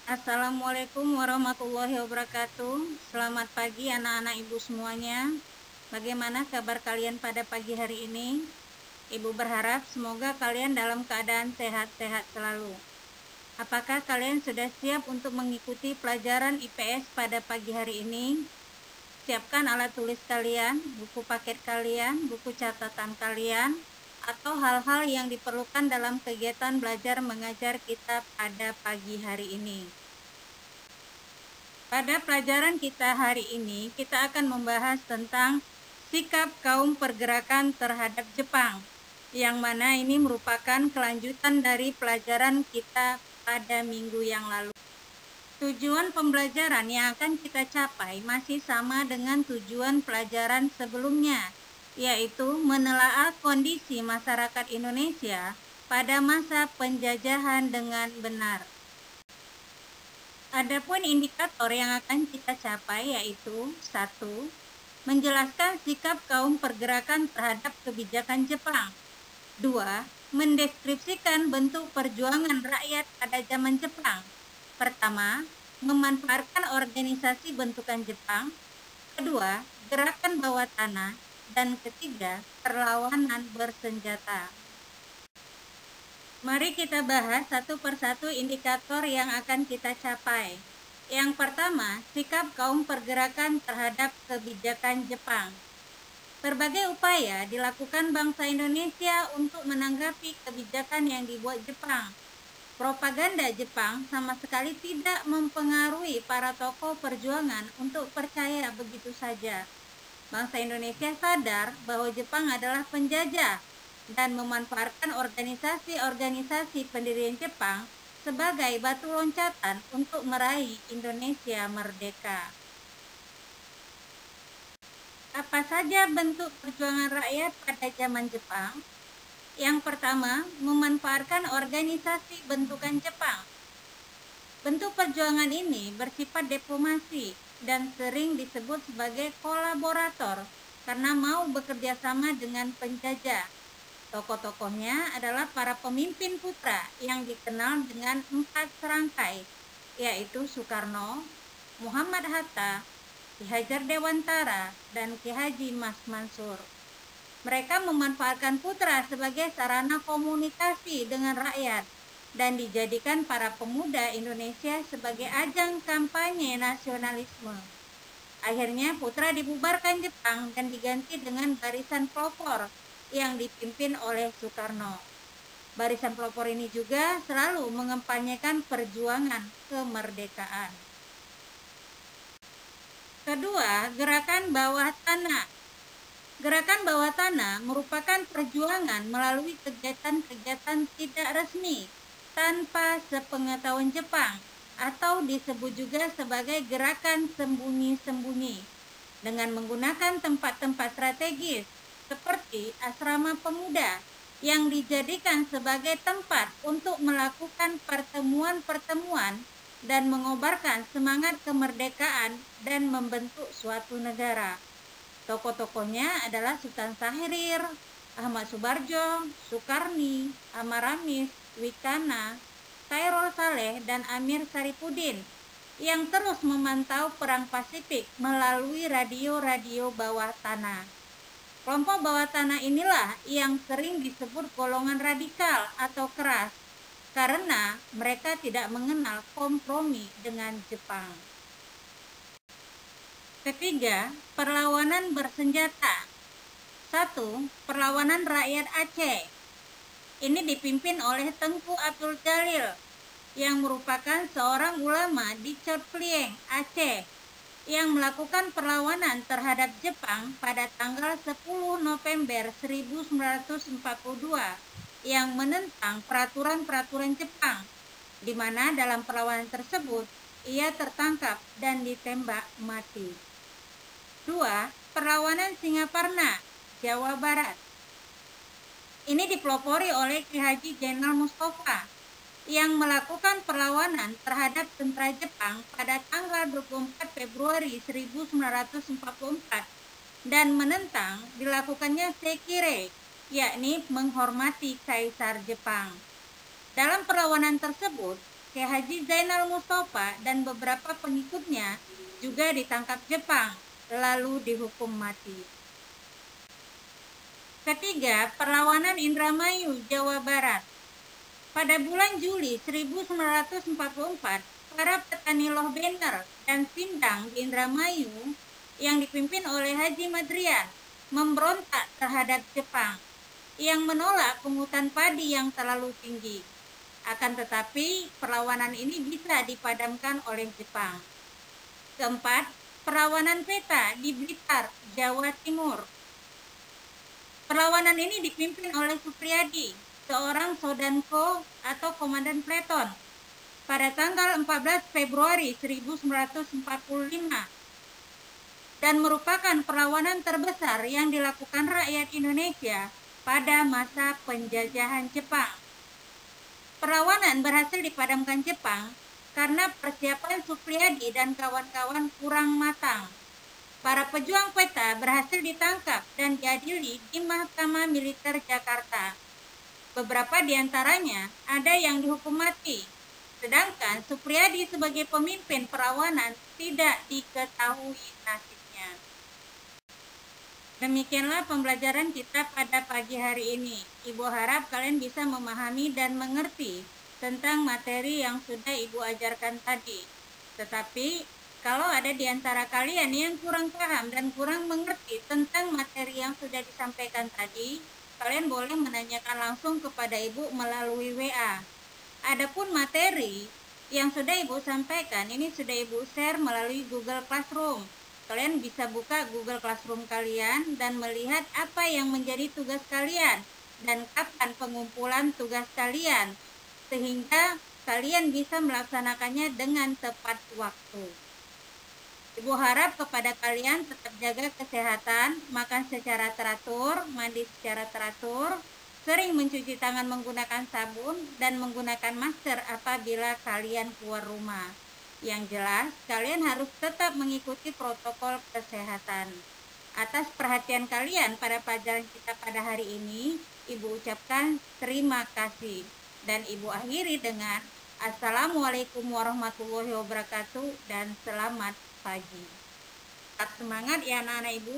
Assalamualaikum warahmatullahi wabarakatuh. Selamat pagi anak-anak ibu semuanya. Bagaimana kabar kalian pada pagi hari ini? Ibu berharap semoga kalian dalam keadaan sehat-sehat selalu. Apakah kalian sudah siap untuk mengikuti pelajaran IPS pada pagi hari ini? Siapkan alat tulis kalian, buku paket kalian, buku catatan kalian, atau hal-hal yang diperlukan dalam kegiatan belajar mengajar kita pada pagi hari ini. Pada pelajaran kita hari ini, kita akan membahas tentang sikap kaum pergerakan terhadap Jepang, yang mana ini merupakan kelanjutan dari pelajaran kita pada minggu yang lalu. Tujuan pembelajaran yang akan kita capai masih sama dengan tujuan pelajaran sebelumnya, yaitu menelaah kondisi masyarakat Indonesia pada masa penjajahan dengan benar. Adapun indikator yang akan kita capai yaitu 1. Menjelaskan sikap kaum pergerakan terhadap kebijakan Jepang. 2. Mendeskripsikan bentuk perjuangan rakyat pada zaman Jepang. Pertama, memanfaatkan organisasi bentukan Jepang. Kedua, gerakan bawah tanah. Dan ketiga, perlawanan bersenjata. Mari kita bahas satu persatu indikator yang akan kita capai. Yang pertama, sikap kaum pergerakan terhadap kebijakan Jepang. Berbagai upaya dilakukan bangsa Indonesia untuk menanggapi kebijakan yang dibuat Jepang. Propaganda Jepang sama sekali tidak mempengaruhi para tokoh perjuangan untuk percaya begitu saja. Bangsa Indonesia sadar bahwa Jepang adalah penjajah dan memanfaatkan organisasi-organisasi pendirian Jepang sebagai batu loncatan untuk meraih Indonesia merdeka. Apa saja bentuk perjuangan rakyat pada zaman Jepang? Yang pertama, memanfaatkan organisasi bentukan Jepang. Bentuk perjuangan ini bersifat diplomasi dan sering disebut sebagai kolaborator karena mau bekerja sama dengan penjajah. Tokoh-tokohnya adalah para pemimpin putra yang dikenal dengan 4 serangkai, yaitu Soekarno, Muhammad Hatta, Ki Hajar Dewantara, dan Ki Haji Mas Mansur. Mereka memanfaatkan putra sebagai sarana komunikasi dengan rakyat dan dijadikan para pemuda Indonesia sebagai ajang kampanye nasionalisme. Akhirnya putra dibubarkan Jepang dan diganti dengan barisan pelopor yang dipimpin oleh Soekarno. Barisan pelopor ini juga selalu mengempanyekan perjuangan kemerdekaan. Kedua, gerakan bawah tanah. Gerakan bawah tanah merupakan perjuangan melalui kegiatan-kegiatan tidak resmi tanpa sepengetahuan Jepang atau disebut juga sebagai gerakan sembunyi-sembunyi dengan menggunakan tempat-tempat strategis seperti asrama pemuda yang dijadikan sebagai tempat untuk melakukan pertemuan-pertemuan dan mengobarkan semangat kemerdekaan dan membentuk suatu negara. Tokoh-tokohnya adalah Sultan Syahrir, Ahmad Subarjo, Soekarni, Amaramis, Wikana, Khairul Saleh, dan Amir Saripudin yang terus memantau Perang Pasifik melalui radio-radio bawah tanah. Kelompok bawah tanah inilah yang sering disebut golongan radikal atau keras karena mereka tidak mengenal kompromi dengan Jepang. Ketiga, perlawanan bersenjata. 1. Perlawanan rakyat Aceh. Ini dipimpin oleh Tengku Abdul Jalil yang merupakan seorang ulama di Corplieng, Aceh, yang melakukan perlawanan terhadap Jepang pada tanggal 10 November 1942 yang menentang peraturan-peraturan Jepang, di mana dalam perlawanan tersebut ia tertangkap dan ditembak mati. 2. Perlawanan Singaparna, Jawa Barat. Ini dipelopori oleh Ki Haji Jenderal Mustafa yang melakukan perlawanan terhadap tentara Jepang pada tanggal 24 Februari 1944 dan menentang dilakukannya sekire, yakni menghormati Kaisar Jepang. Dalam perlawanan tersebut, Ki Kiai Haji Zainal Mustafa dan beberapa pengikutnya juga ditangkap Jepang, lalu dihukum mati. Ketiga, perlawanan Indramayu, Jawa Barat. Pada bulan Juli 1944, para petani loh bener dan sindang di Indramayu yang dipimpin oleh Haji Madrian memberontak terhadap Jepang yang menolak pungutan padi yang terlalu tinggi. Akan tetapi, perlawanan ini bisa dipadamkan oleh Jepang. Keempat, perlawanan peta di Blitar, Jawa Timur. Perlawanan ini dipimpin oleh Supriyadi, seorang sodanko atau komandan peleton, pada tanggal 14 Februari 1945 dan merupakan perlawanan terbesar yang dilakukan rakyat Indonesia pada masa penjajahan Jepang. Perlawanan berhasil dipadamkan Jepang karena persiapan Supriyadi dan kawan-kawan kurang matang. Para pejuang peta berhasil ditangkap dan diadili di Mahkamah Militer Jakarta. Beberapa di antaranya ada yang dihukum mati, sedangkan Supriyadi sebagai pemimpin perlawanan tidak diketahui nasibnya. Demikianlah pembelajaran kita pada pagi hari ini. Ibu harap kalian bisa memahami dan mengerti tentang materi yang sudah Ibu ajarkan tadi. Tetapi, kalau ada di antara kalian yang kurang paham dan kurang mengerti tentang materi yang sudah disampaikan tadi, kalian boleh menanyakan langsung kepada Ibu melalui WA. Adapun materi yang sudah Ibu sampaikan, ini sudah Ibu share melalui Google Classroom. Kalian bisa buka Google Classroom kalian dan melihat apa yang menjadi tugas kalian dan kapan pengumpulan tugas kalian, sehingga kalian bisa melaksanakannya dengan tepat waktu. Ibu harap kepada kalian tetap jaga kesehatan, makan secara teratur, mandi secara teratur, sering mencuci tangan menggunakan sabun, dan menggunakan masker apabila kalian keluar rumah. Yang jelas, kalian harus tetap mengikuti protokol kesehatan. Atas perhatian kalian pada pelajaran kita pada hari ini, Ibu ucapkan terima kasih. Dan Ibu akhiri dengan Assalamualaikum warahmatullahi wabarakatuh dan selamat pagi. Tetap semangat ya anak-anak Ibu.